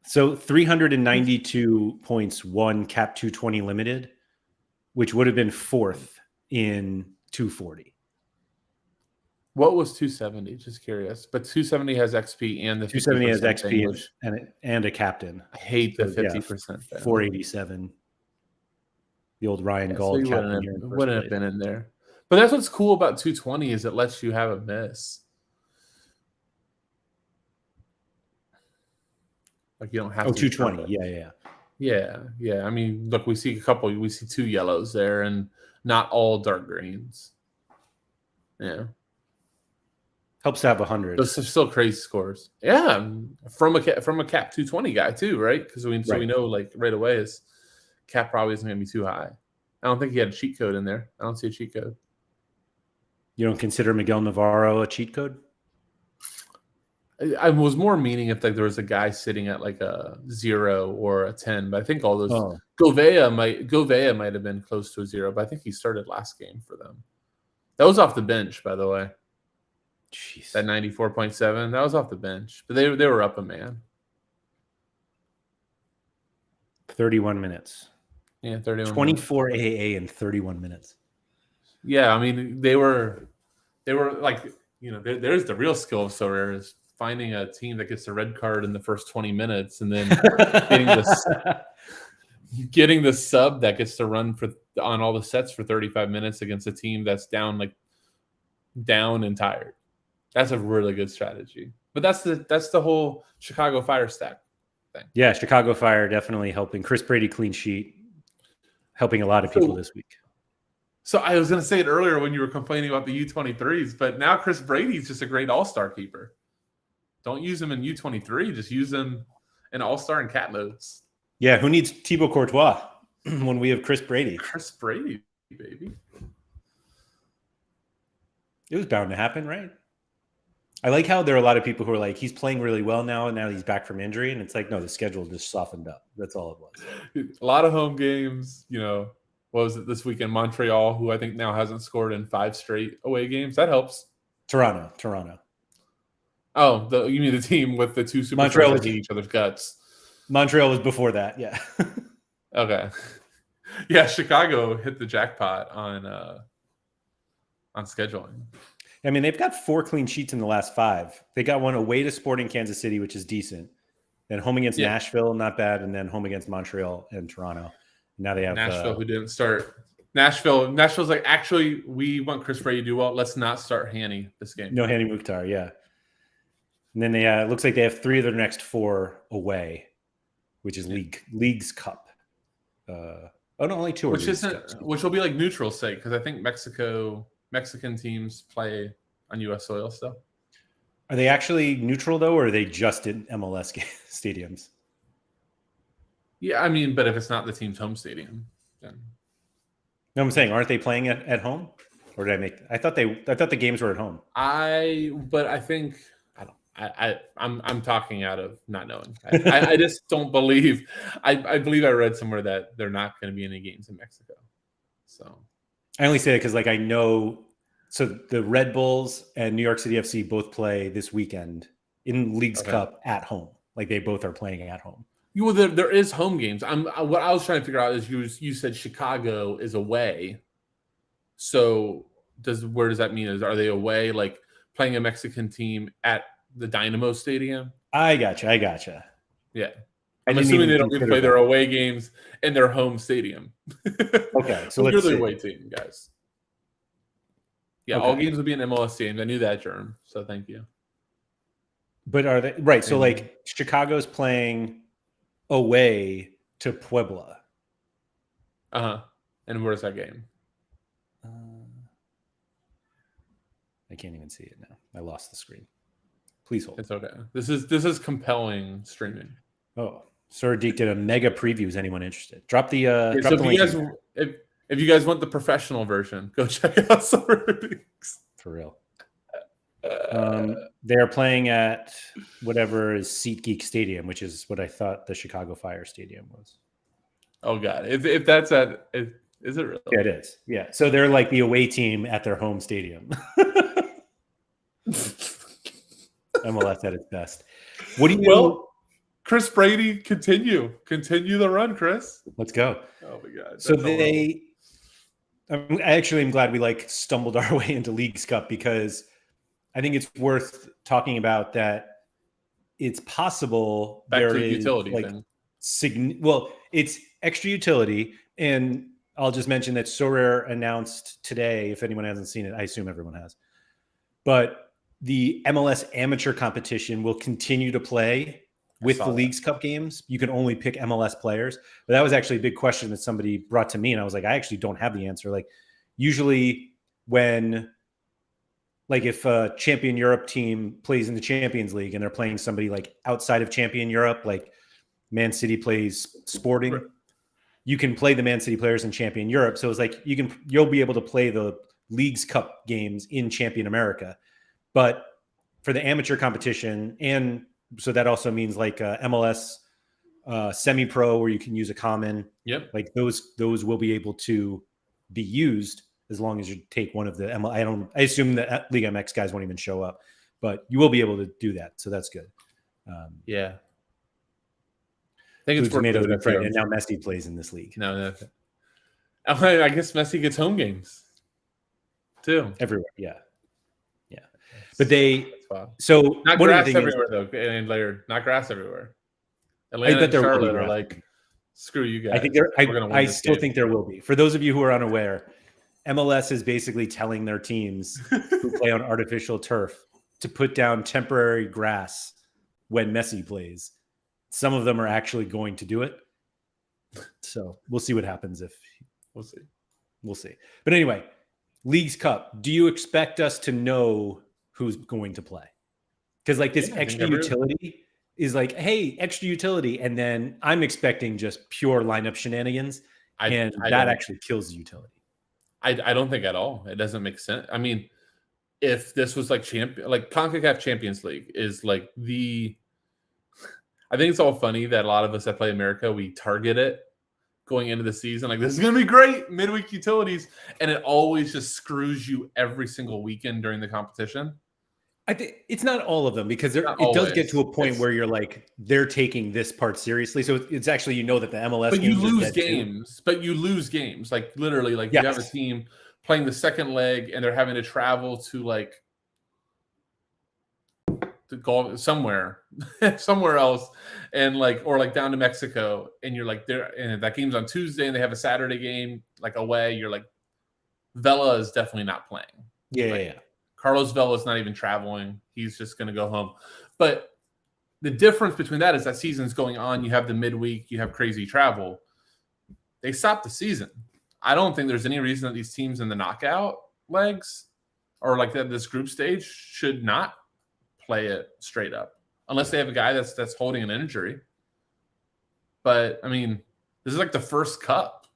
So 392 points won cap 220 limited, which would have been 4th in 240. What was 270? Just curious. But 270 has XP and the 270 has XP and a captain. I hate the 50%. 487. The old Ryan Gauld captain wouldn't have been in there. But that's what's cool about 220 is it lets you have a miss. Like you don't have Oh, to. 220. Yeah. Yeah. I mean, look, we see 2 yellows there, and not all dark greens. Yeah. Helps to have 100. Those are still crazy scores. Yeah, from a cap 220 guy too, right? Because we know like right away his cap probably isn't going to be too high. I don't think he had a cheat code in there. I don't see a cheat code. You don't consider Miguel Navarro a cheat code? I was more meaning if like there was a guy sitting at like a 0 or a 10, but I think all those Govea might have been close to a 0, but I think he started last game for them. That was off the bench, by the way. Jeez. That 94.7, that was off the bench, but they were up a man. 31 minutes. Yeah, 31. 24 AA in 31 minutes. Yeah, I mean they were like, you know, there's the real skill of Sorare is finding a team that gets a red card in the first 20 minutes and then getting the sub that gets to run on all the sets for 35 minutes against a team that's down and tired. That's a really good strategy. But that's the whole Chicago Fire stack thing. Yeah, Chicago Fire definitely helping. Chris Brady clean sheet, helping a lot of people this week. So I was going to say it earlier when you were complaining about the U23s, but now Chris Brady's just a great all-star keeper. Don't use him in U23. Just use him in all-star and cat modes. Yeah, who needs Thibaut Courtois when we have Chris Brady? Chris Brady, baby. It was bound to happen, right? I like how there are a lot of people who are like, he's playing really well now, and now he's back from injury. And it's like, no, the schedule just softened up. That's all it was. A lot of home games, you know. What was it this weekend? Montreal, who I think now hasn't scored in 5 straight away games. That helps. Toronto. Oh, you mean the team with the 2 superstars that hate each other's guts? Montreal was before that, yeah. Okay. Yeah, Chicago hit the jackpot on scheduling. I mean, they've got 4 clean sheets in the last 5. They got one away to Sporting Kansas City, which is decent. Then home against Nashville, not bad. And then home against Montreal and Toronto. Now they have Nashville, who didn't start. Nashville's like, actually, we want Chris Brady to do well. Let's not start Hanny this game. No Hanny Mukhtar, yeah. And then it looks like they have 3 of their next 4 away, which is League's Cup. Only 2 which will be like neutral site because I think Mexican teams play on U.S. soil still. Are they actually neutral though, or are they just in MLS stadiums? Yeah, I mean, but if it's not the team's home stadium, then no, I'm saying, aren't they playing at home? Or did I make? I thought the games were at home. I'm talking out of not knowing. I just don't believe. I believe I read somewhere that they're not going to be any games in Mexico. So I only say it because, like, I know. So the Red Bulls and New York City FC both play this weekend in League's Cup at home. Like, they both are playing at home. Well, there is home games. What I was trying to figure out is you said Chicago is away. So where does that mean? Are they away, like playing a Mexican team at the Dynamo Stadium? I gotcha. Yeah. I'm assuming they don't even play their away games in their home stadium. Okay, so you're the away team, guys. Yeah, all games will be in MLS games. I knew that, Jerm. So thank you. But are they right? So like Chicago's playing away to Puebla. And where's that game? I can't even see it now. I lost the screen. Please hold. It's okay. This is compelling streaming. Oh, Sir Deke did a mega preview. Is anyone interested? Drop the so if you guys want the professional version, go check out Sir Deke's. For real. They are playing at whatever is SeatGeek Stadium, which is what I thought the Chicago Fire Stadium was. Oh God! If that's is it really? Yeah, it is. Yeah, so they're like the away team at their home stadium. MLS at its best. What do you? Well, Chris Brady, continue the run, Chris. Let's go. Oh my God! So I actually am glad we stumbled our way into League's Cup because I think it's worth talking about that. It's possible there is utility it's extra utility, and I'll just mention that Sorare announced today. If anyone hasn't seen it, I assume everyone has. But the MLS amateur competition will continue to play with the Leagues Cup games, you can only pick MLS players. But that was actually a big question that somebody brought to me. And I was like, I actually don't have the answer. Like usually when, like if a Champion Europe team plays in the Champions League and they're playing somebody like outside of Champion Europe, like Man City plays Sporting, right, you can play the Man City players in Champion Europe. So it's like you'll be able to play the Leagues Cup games in Champion America. But for the amateur competition, and so that also means like MLS semi-pro where you can use a common. Yep. Like those will be able to be used as long as you take one of the I assume the League MX guys won't even show up, but you will be able to do that. So that's good. Yeah. I think it's tomatoes, that's right. And now Messi plays in this league. No. I guess Messi gets home games too. Everywhere. Yeah. But so not grass everywhere though, and Laird, not grass everywhere. Atlanta and Charlotte are like, screw you guys. I think I still think there will be. For those of you who are unaware, MLS is basically telling their teams who play on artificial turf to put down temporary grass when Messi plays. Some of them are actually going to do it. So we'll see what happens we'll see. But anyway, Leagues Cup. Do you expect us to know who's going to play? Because like this extra utility is like, hey, extra utility. And then I'm expecting just pure lineup shenanigans. And that actually kills the utility. I don't think at all. It doesn't make sense. I mean, if this was like CONCACAF Champions League is like I think it's all funny that a lot of us that play America, we target it going into the season. Like, this is going to be great, midweek utilities. And it always just screws you every single weekend during the competition. I think it's not all of them because it does get to a point where you're like, they're taking this part seriously. So it's actually, that the MLS but you lose games, but you lose games. Like literally, like you have a team playing the second leg and they're having to travel to like to go somewhere else and like, or like down to Mexico. And you're like there, and that game's on Tuesday and they have a Saturday game, like away. You're like, Vela is definitely not playing. Yeah. Carlos Vela's not even traveling. He's just going to go home. But the difference between that is that season's going on. You have the midweek. You have crazy travel. They stopped the season. I don't think there's any reason that these teams in the knockout legs or like this group stage should not play it straight up unless they have a guy that's holding an injury. But, I mean, this is like the first cup.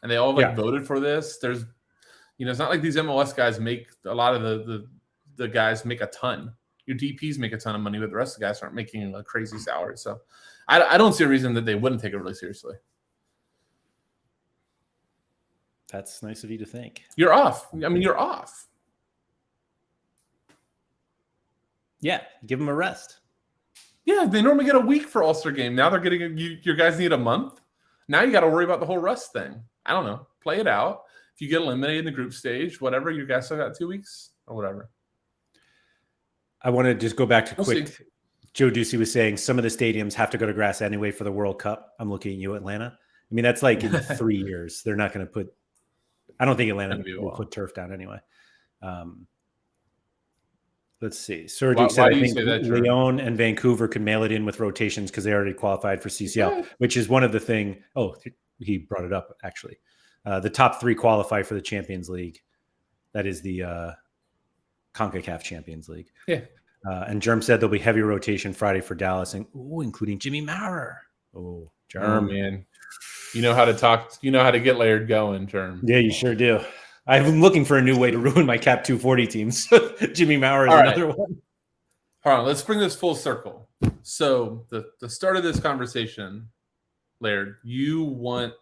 And they all voted for this. There's it's not like these MLS guys make a lot of the guys make a ton. Your DPs make a ton of money, but the rest of the guys aren't making a crazy salary. So I don't see a reason that they wouldn't take it really seriously. That's nice of you to think. You're off. I mean, you're off. Yeah, give them a rest. Yeah, they normally get a week for All-Star game. Now they're getting your guys need a month. Now you got to worry about the whole rest thing. I don't know. Play it out. If you get eliminated in the group stage, whatever, you guys still got 2 weeks or whatever. I want to just go back to quick. Joe Ducey was saying some of the stadiums have to go to grass anyway for the World Cup. I'm looking at you, Atlanta. I mean, that's like in 3 years. They're not going to put – I don't think Atlanta will put turf down anyway. Let's see. Sergi said, I think Lyon and Vancouver could mail it in with rotations because they already qualified for CCL, which is one of the thing. Oh, he brought it up, actually. The top 3 qualify for the Champions League. That is the CONCACAF Champions League. Yeah. And Germ said there'll be heavy rotation Friday for Dallas, and including Jimmy Maurer. Oh, Germ. Oh, man. You know how to talk. You know how to get Laird going, Germ. Yeah, you sure do. I'm looking for a new way to ruin my Cap 240 teams. Jimmy Maurer is another one. Hold on. Let's bring this full circle. So the start of this conversation, Laird, you want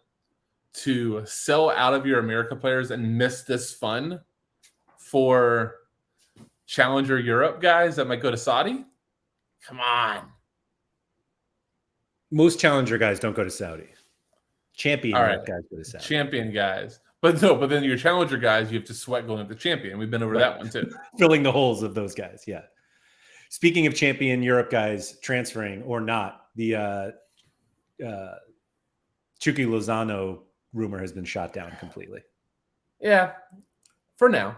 to sell out of your America players and miss this fun for Challenger Europe guys that might go to Saudi? Come on. Most Challenger guys don't go to Saudi. Champion guys go to Saudi. Champion guys. But then your Challenger guys, you have to sweat going up to Champion. We've been over that one too. Filling the holes of those guys, yeah. Speaking of Champion Europe guys transferring or not, the Chucky Lozano rumor has been shot down completely. Yeah, for now.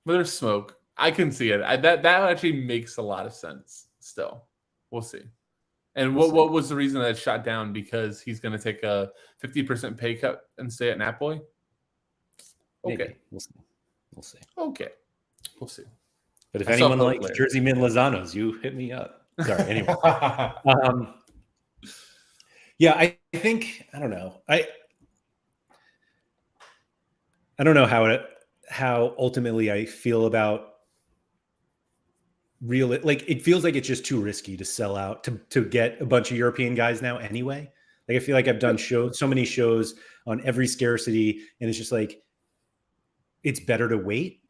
But there's smoke. I can see it. That actually makes a lot of sense still. We'll see. And what was the reason that it shot down? Because he's going to take a 50% pay cut and stay at Napoli? Okay. Maybe. We'll see. Okay. We'll see. But if anyone likes Jersey Man Lozano's, you hit me up. Sorry. Anyway. Yeah, I think, I don't know. I don't know how ultimately I feel about like it feels like it's just too risky to sell out to get a bunch of European guys now anyway. Like I feel like I've done so many shows on every scarcity, and it's just like it's better to wait.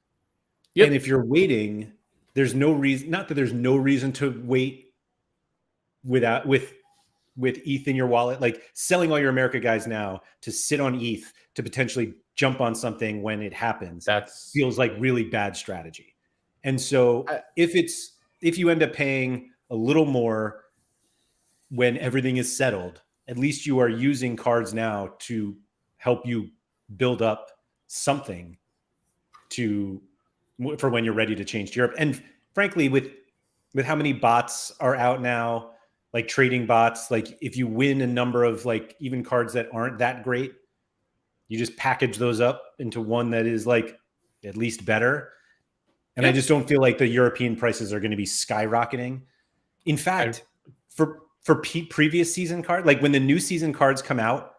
Yep. And if you're waiting, there's no reason, not that there's no reason to wait with ETH in your wallet, like selling all your America guys now to sit on ETH to potentially jump on something when it happens. That feels like really bad strategy. And so if you end up paying a little more when everything is settled, at least you are using cards now to help you build up something for when you're ready to change to Europe. And frankly, with how many bots are out now, like trading bots, like if you win a number of like even cards that aren't that great, you just package those up into one that is like at least better. And I just don't feel like the European prices are going to be skyrocketing. In fact, for previous season cards, like when the new season cards come out,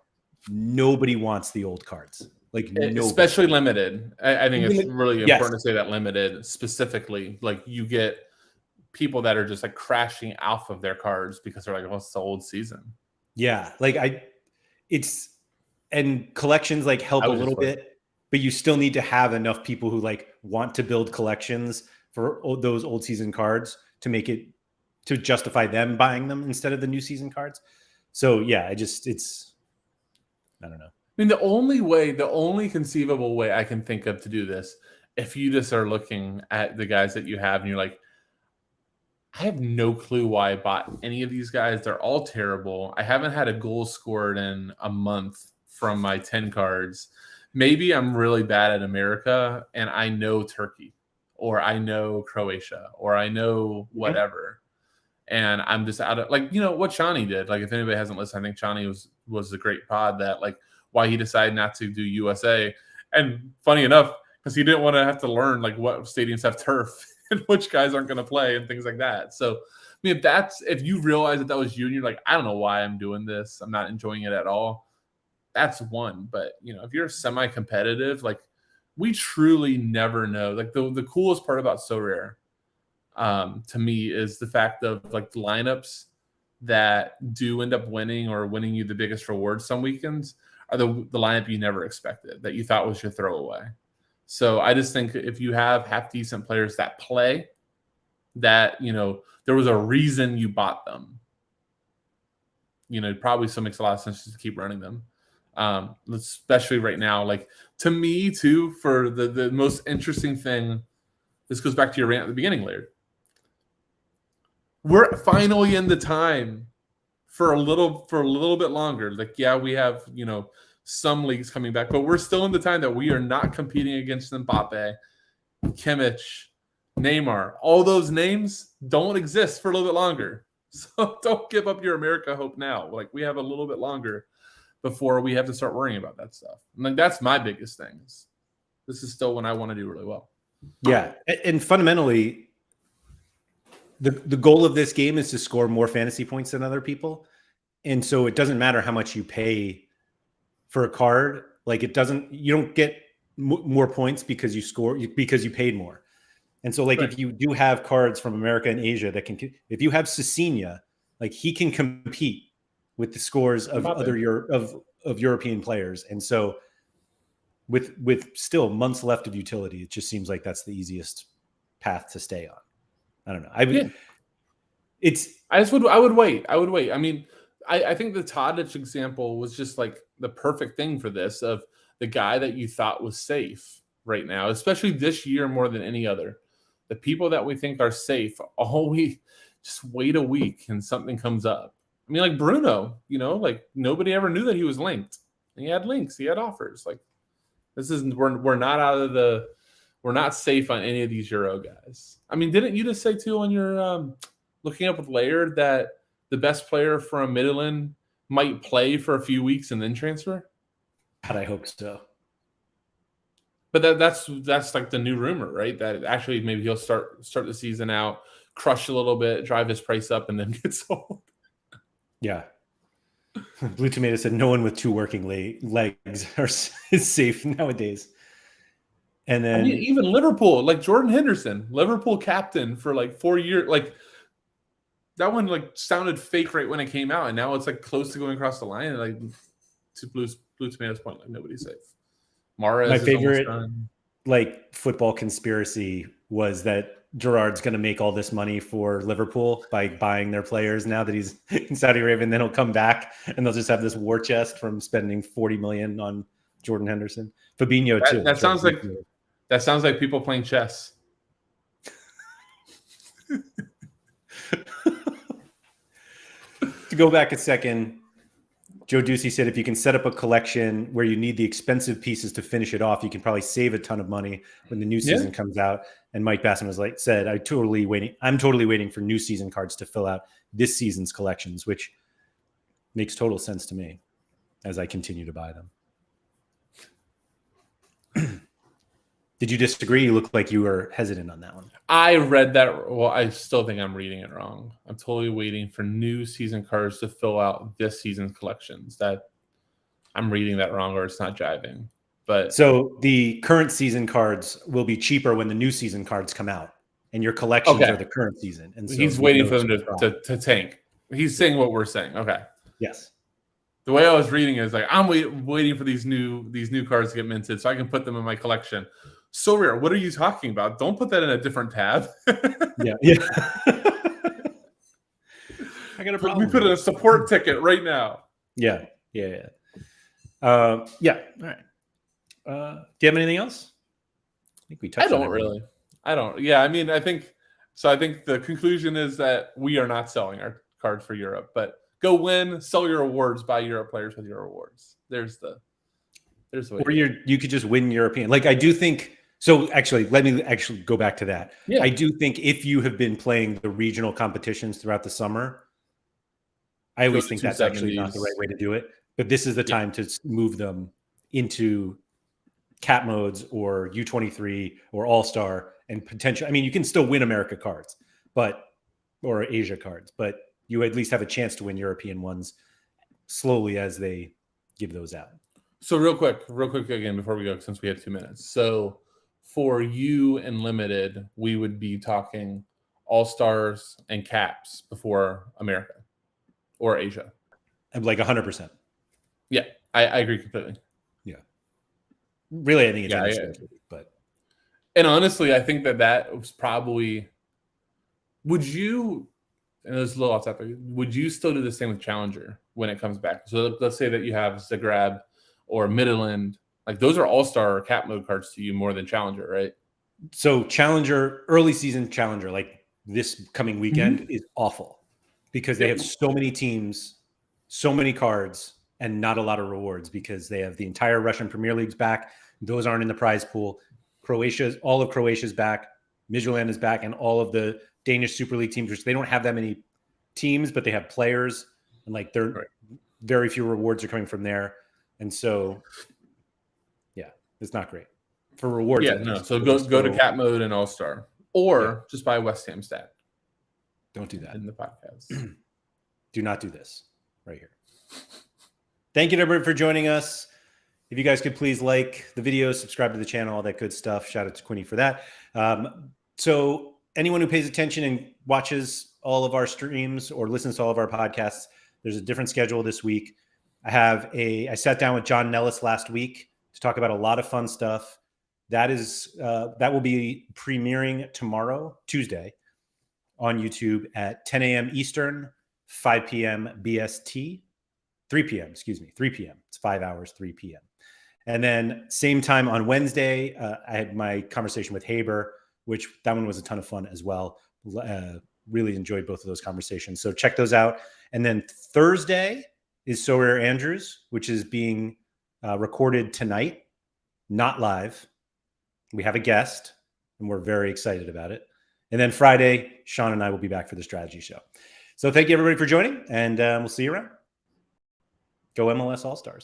nobody wants the old cards. Like especially limited. I think it's really important to say that limited specifically. Like you get people that are just like crashing off of their cards because they're like, "Oh, it's the old season." Yeah, like and collections like help a little bit. But you still need to have enough people who like want to build collections for those old season cards to make it to justify them buying them instead of the new season cards. So yeah, I don't know. I mean, the only conceivable way I can think of to do this, if you just are looking at the guys that you have and you're like, I have no clue why I bought any of these guys. They're all terrible. I haven't had a goal scored in a month from my 10 cards. Maybe I'm really bad at America and I know Turkey or I know Croatia or I know whatever. And I'm just out of like, what Chani did. Like if anybody hasn't listened, I think Chani was a great pod that like why he decided not to do USA. And funny enough, because he didn't want to have to learn like what stadiums have turf and which guys aren't going to play and things like that. So I mean, if you realize that was you and you're like, I don't know why I'm doing this. I'm not enjoying it at all. That's one. But, if you're semi-competitive, like we truly never know. Like the coolest part about Sorare to me is the fact of like the lineups that do end up winning or winning you the biggest rewards some weekends are the lineup you never expected that you thought was your throwaway. So I just think if you have half decent players that play, that, there was a reason you bought them. It probably still makes a lot of sense just to keep running them. Especially right now, like to me too, for the most interesting thing, this goes back to your rant at the beginning, Laird. We're finally in the time for a little bit longer. Like, yeah, we have, some leagues coming back, but we're still in the time that we are not competing against Mbappe, Kimmich, Neymar. All those names don't exist for a little bit longer. So don't give up your America hope now. Like we have a little bit longer before we have to start worrying about that stuff. And like that's my biggest thing. This is still when I want to do really well. Yeah, and fundamentally, the goal of this game is to score more fantasy points than other people, and so it doesn't matter how much you pay for a card. Like you don't get more points because because you paid more. And so, like if you do have cards from America and Asia that if you have Cecilia, like he can compete with the scores of of European players. And so with still months left of utility, it just seems like that's the easiest path to stay on. I don't know. I would wait. I mean, I think the Tadic example was just like the perfect thing for this of the guy that you thought was safe right now, especially this year more than any other. The people that we think are safe, we just wait a week and something comes up. I mean, like Bruno, like nobody ever knew that he was linked. He had links, he had offers. Like we're not safe on any of these Euro guys. I mean, didn't you just say too on your looking up with Laird that the best player from Midland might play for a few weeks and then transfer? God, I hope so. But that's like the new rumor, right? That actually maybe he'll start the season out, crush a little bit, drive his price up, and then get sold. Yeah. Blue Tomato said no one with two working legs is safe nowadays. And then even Liverpool, like Jordan Henderson, Liverpool captain for like 4 years, like that one like sounded fake right when it came out, and now it's like close to going across the line. And like to Blue Tomato's point, like nobody's safe. Mahrez my is favorite almost done. like football conspiracy was that Gerrard's going to make all this money for Liverpool by buying their players now that he's in Saudi Arabia, and then he'll come back and they'll just have this war chest from spending 40 million on Jordan Henderson. Fabinho too. That sounds like people playing chess. To go back a second, Joe Ducey said if you can set up a collection where you need the expensive pieces to finish it off, you can probably save a ton of money when the new season comes out. And Mike Basson was said, I'm totally waiting for new season cards to fill out this season's collections, which makes total sense to me as I continue to buy them. Did you disagree? You look like you were hesitant on that one. I read that. Well, I still think I'm reading it wrong. I'm totally waiting for new season cards to fill out this season's collections. That I'm reading that wrong, or it's not jiving. But so the current season cards will be cheaper when the new season cards come out, and your collections are the current season. And so he's waiting for them to tank. He's saying what we're saying. Okay. Yes. The way I was reading it is like I'm waiting for these new cards to get minted so I can put them in my collection. Sorare, what are you talking about? Don't put that in a different tab. Yeah. I got a problem. We put in a support ticket right now. Yeah. All right. Do you have anything else? I think we touched on it. I don't. Yeah, I mean, I think the conclusion is that we are not selling our cards for Europe, but go win, sell your awards, buy Europe players with your awards. There's the way. Or you could just win European. Like I do think so. Actually, let me go back to that. Yeah. I do think if you have been playing the regional competitions throughout the summer, I always think that's actually not the right way to do it. But this is the time to move them into cap modes or U23 or All-Star and potential. I mean, you can still win America cards, or Asia cards, but you at least have a chance to win European ones slowly as they give those out. So real quick again before we go, since we have 2 minutes. So for you and limited, we would be talking All-Stars and caps before America or Asia. I'm like 100%. Yeah, I agree completely. Yeah. Really, I think it's but and honestly, I think that was probably. Would you? And there's a little off topic. Would you still do the same with Challenger when it comes back? So let's say that you have Zagreb or Midland. Like those are All-Star or cap mode cards to you more than Challenger, right? So Challenger, early season Challenger, like this coming weekend is awful because they have so many teams, so many cards, and not a lot of rewards because they have the entire Russian Premier League's back. Those aren't in the prize pool. All of Croatia's back. Midtjylland is back, and all of the Danish Super League teams, which they don't have that many teams, but they have players, and like they're very few rewards are coming from there. And so, yeah, it's not great for rewards. Yeah, no. So go to cap mode and All-Star, or just buy a West Ham stat. Don't do that in the podcast. Do not do this right here. Thank you to everybody for joining us. If you guys could please like the video, subscribe to the channel, all that good stuff. Shout out to Quinny for that. So anyone who pays attention and watches all of our streams or listens to all of our podcasts, there's a different schedule this week. I sat down with John Nellis last week to talk about a lot of fun stuff. That will be premiering tomorrow, Tuesday, on YouTube at 10 a.m. Eastern, 5 p.m. BST, 3 p.m. It's 5 hours, 3 p.m. And then same time on Wednesday, I had my conversation with Haber, which that one was a ton of fun as well. Really enjoyed both of those conversations. So check those out. And then Thursday is Sorare Andrews, which is being recorded tonight, not live. We have a guest, and we're very excited about it. And then Friday, Sean and I will be back for the strategy show. So thank you everybody for joining, and we'll see you around. Go MLS All-Stars.